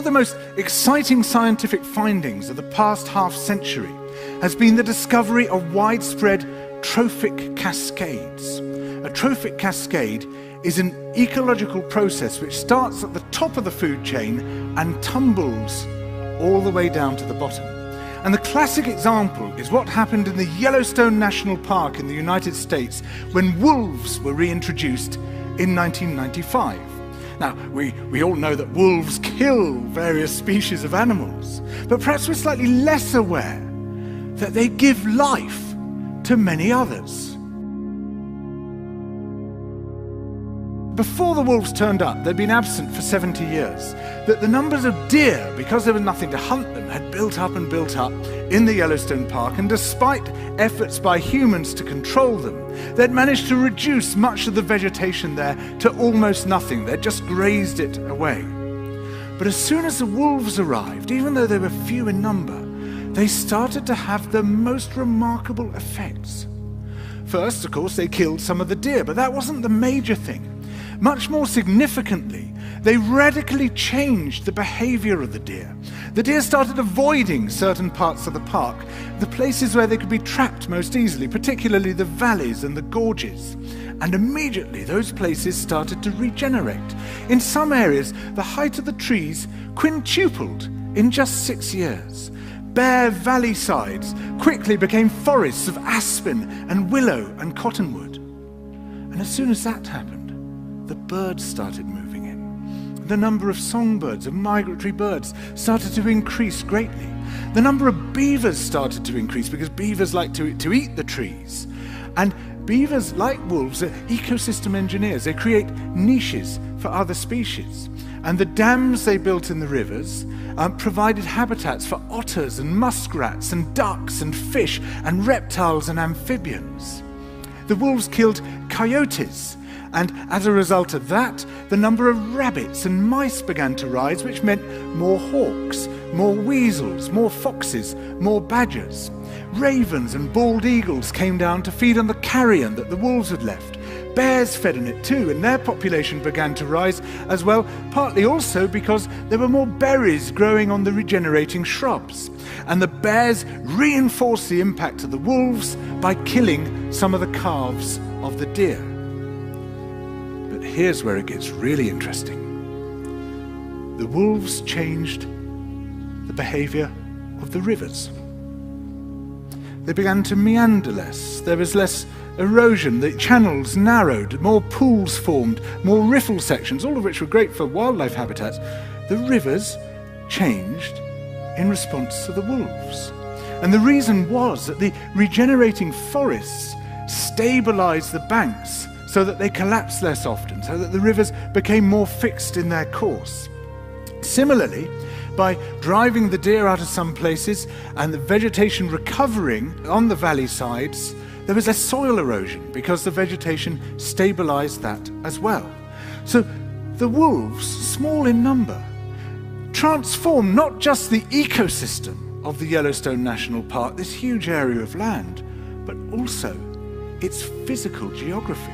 of the most exciting scientific findings of the past half century has been the discovery of widespread trophic cascades. A trophic cascade is an ecological process which starts at the top of the food chain and tumbles all the way down to the bottom. And the classic example is what happened in the Yellowstone National Park in the United States when wolves were reintroduced in 1995. Now, we all know that wolves kill various species of animals, but perhaps we're slightly less aware that they give life to many others. Before the wolves turned up, they'd been absent for 70 years. That the numbers of deer, because there was nothing to hunt them, had built up and built up in the Yellowstone Park, and despite efforts by humans to control them, they'd managed to reduce much of the vegetation there to almost nothing. They'd just grazed it away. But as soon as the wolves arrived, even though they were few in number, they started to have the most remarkable effects. First, of course, they killed some of the deer, but that wasn't the major thing. Much more significantly, they radically changed the behavior of the deer. The deer started avoiding certain parts of the park, the places where they could be trapped most easily, particularly the valleys and the gorges. And immediately those places started to regenerate. In some areas, the height of the trees quintupled in just 6 years. Bare valley sides quickly became forests of aspen and willow and cottonwood. And as soon as that happened, the birds started moving in. The number of songbirds and migratory birds started to increase greatly. The number of beavers started to increase because beavers like to eat the trees. And beavers, like wolves, are ecosystem engineers. They create niches for other species. And the dams they built in the rivers provided habitats for otters and muskrats and ducks and fish and reptiles and amphibians. The wolves killed coyotes, and as a result of that, the number of rabbits and mice began to rise, which meant more hawks, more weasels, more foxes, more badgers. Ravens and bald eagles came down to feed on the carrion that the wolves had left. Bears fed on it too, and their population began to rise as well, partly also because there were more berries growing on the regenerating shrubs. And the bears reinforced the impact of the wolves by killing some of the calves of the deer. But here's where it gets really interesting. The wolves changed the behavior of the rivers. They began to meander less. There was less erosion. The channels narrowed, more pools formed, more riffle sections, all of which were great for wildlife habitats. The rivers changed in response to the wolves. And the reason was that the regenerating forests stabilized the banks so that they collapsed less often, so that the rivers became more fixed in their course. Similarly, by driving the deer out of some places and the vegetation recovering on the valley sides, there was less soil erosion because the vegetation stabilized that as well. So the wolves, small in number, transformed not just the ecosystem of the Yellowstone National Park, this huge area of land, but also its physical geography.